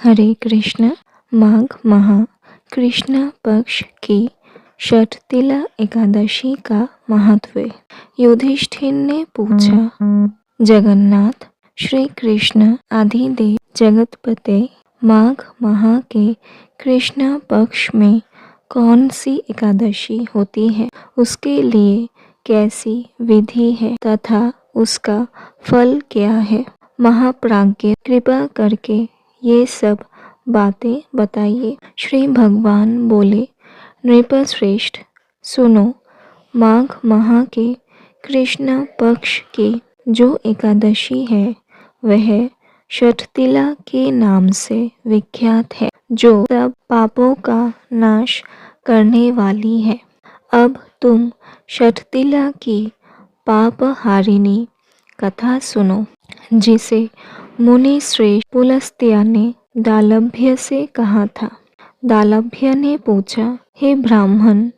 हरे कृष्ण। माघ माह कृष्ण पक्ष की षठतिला एकादशी का महत्व। युधिष्ठिर ने पूछा, जगन्नाथ श्री कृष्ण आदिदेव जगतपते, माघ माह के कृष्ण पक्ष में कौन सी एकादशी होती है, उसके लिए कैसी विधि है तथा उसका फल क्या है। महाप्राज्ञ कृपा करके ये सब बातें बताइए। श्री भगवान बोले, नृपश्रेष्ठ सुनो, माघ माह के कृष्ण पक्ष की जो एकादशी है वह षठतिला के नाम से विख्यात है, जो सब पापों का नाश करने वाली है। अब तुम षठतिला की पापहारिणी कथा सुनो, जिसे मुनि श्रेष्ठ पुलस्त्य ने दालभ्य से कहा था। दालभ्य ने पूछा, हे ब्राह्मण,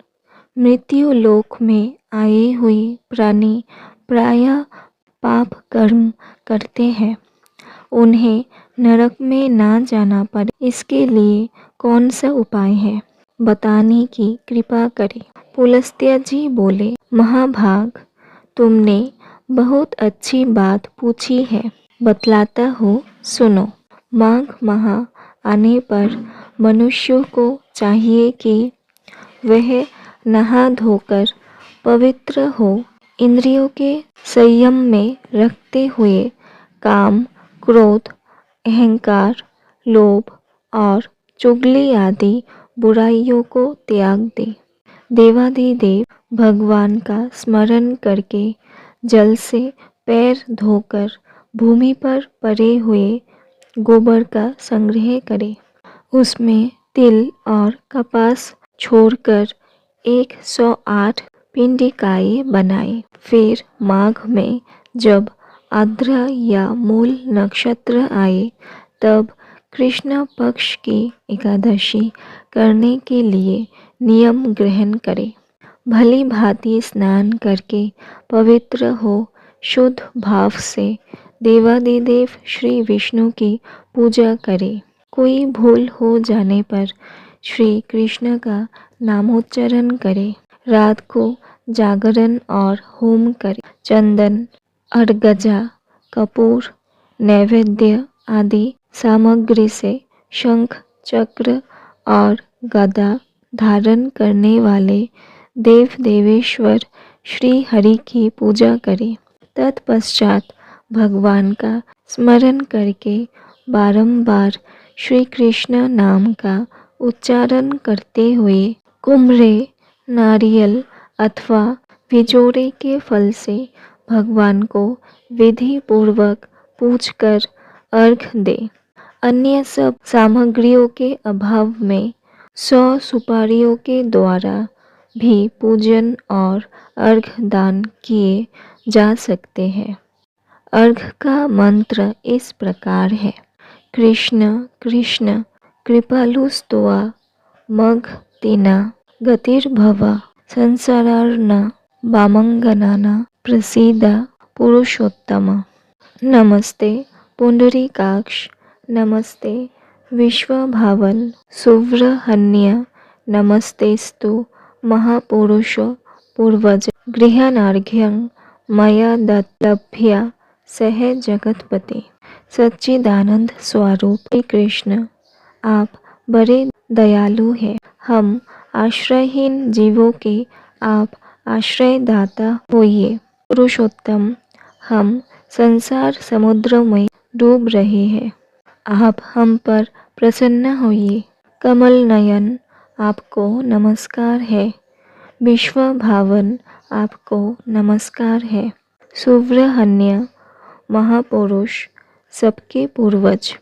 मृत्यु लोक में आए हुए प्राणी प्रायः पाप कर्म करते हैं, उन्हें नरक में ना जाना पड़े, इसके लिए कौन सा उपाय है, बताने की कृपा करें। पुलस्त्य जी बोले, महाभाग, तुमने बहुत अच्छी बात पूछी है, बतलाता हूँ, सुनो। माघ माह आने पर मनुष्यों को चाहिए कि वह नहा धोकर पवित्र हो, इंद्रियों के संयम में रखते हुए काम, क्रोध, अहंकार, लोभ और चुगली आदि बुराइयों को त्याग दे। देवाधिदेव भगवान का स्मरण करके जल से पैर धोकर भूमि पर पड़े हुए गोबर का संग्रह करे, उसमें तिल और कपास छोड़कर 108 पिंडिकाएं बनाए। फिर माघ में जब आर्द्रा या मूल नक्षत्र आए तब कृष्ण पक्ष की एकादशी करने के लिए नियम ग्रहण करे। भली भांति स्नान करके पवित्र हो शुद्ध भाव से देवादिदेव श्री विष्णु की पूजा करे। कोई भूल हो जाने पर श्री कृष्ण का नामोच्चारण करे। रात को जागरण और होम करे। चंदन, अर्गजा, कपूर, नैवेद्य आदि सामग्री से शंख, चक्र और गदा धारण करने वाले देव देवेश्वर श्री हरि की पूजा करे। तत्पश्चात भगवान का स्मरण करके बारंबार श्री कृष्ण नाम का उच्चारण करते हुए कुम्भरे, नारियल अथवा भिजोरे के फल से भगवान को विधि पूर्वक पूजकर अर्घ्य दे। अन्य सब सामग्रियों के अभाव में 100 सुपारियों के द्वारा भी पूजन और अर्घ्य दान किए जा सकते हैं। अर्घ्य का मंत्र इस प्रकार है, कृष्ण कृष्ण कृपालुस्त्वा मघ तिना गतिर्भवा संसारार्णा वामंगनाना प्रसीदा पुरुषोत्तम। नमस्ते पुंडरीकाक्ष, नमस्ते विश्वभावन सुव्रहन्य, नमस्तेस्तु महापुरुष पूर्वज गृहानार्घ्यं मया दत्तभ्या सह जगतपते। सच्चिदानंद स्वरूप श्री कृष्ण, आप बड़े दयालु हैं। हम आश्रयहीन जीवों के आप आश्रयदाता होइए। पुरुषोत्तम, हम संसार समुद्र में डूब रहे हैं, आप हम पर प्रसन्न होइए। कमल नयन, आपको नमस्कार है। विश्व भावन, आपको नमस्कार है। सुव्रहन्य महापुरुष, सबके पूर्वज,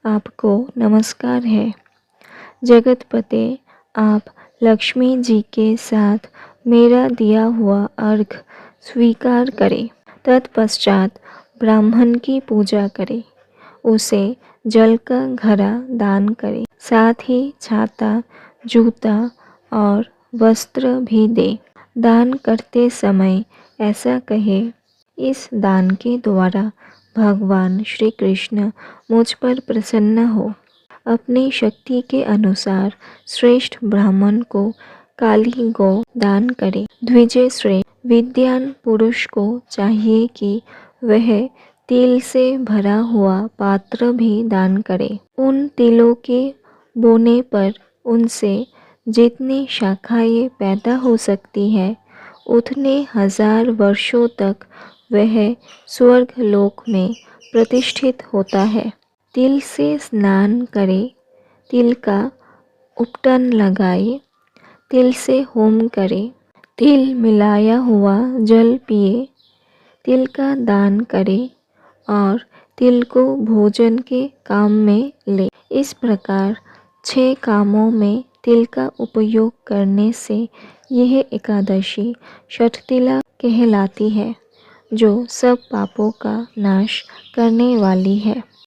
आपको नमस्कार है। जगतपते, आप लक्ष्मी जी के साथ मेरा दिया हुआ अर्घ्य स्वीकार करें। तत्पश्चात ब्राह्मण की पूजा करें, उसे जल का घड़ा दान करें, साथ ही छाता, जूता और वस्त्र भी दे। दान करते समय ऐसा कहे, इस दान के द्वारा भगवान श्री कृष्ण मुझ पर प्रसन्न हो। अपनी शक्ति के अनुसार श्रेष्ठ ब्राह्मण को काली गौ दान करे। द्विजय श्रेष्ठ विद्वान पुरुष को चाहिए कि वह तिल से भरा हुआ पात्र भी दान करे। उन तिलों के बोने पर उनसे जितनी शाखाएं पैदा हो सकती है उतने 1000 वर्षों तक वह स्वर्ग लोक में प्रतिष्ठित होता है। तिल से स्नान करे, तिल का उपटन लगाए, तिल से होम करे, तिल मिलाया हुआ जल पिए, तिल का दान करे और तिल को भोजन के काम में ले। इस प्रकार 6 कामों में तिल का उपयोग करने से यह एकादशी षठतिला कहलाती है, जो सब पापों का नाश करने वाली है।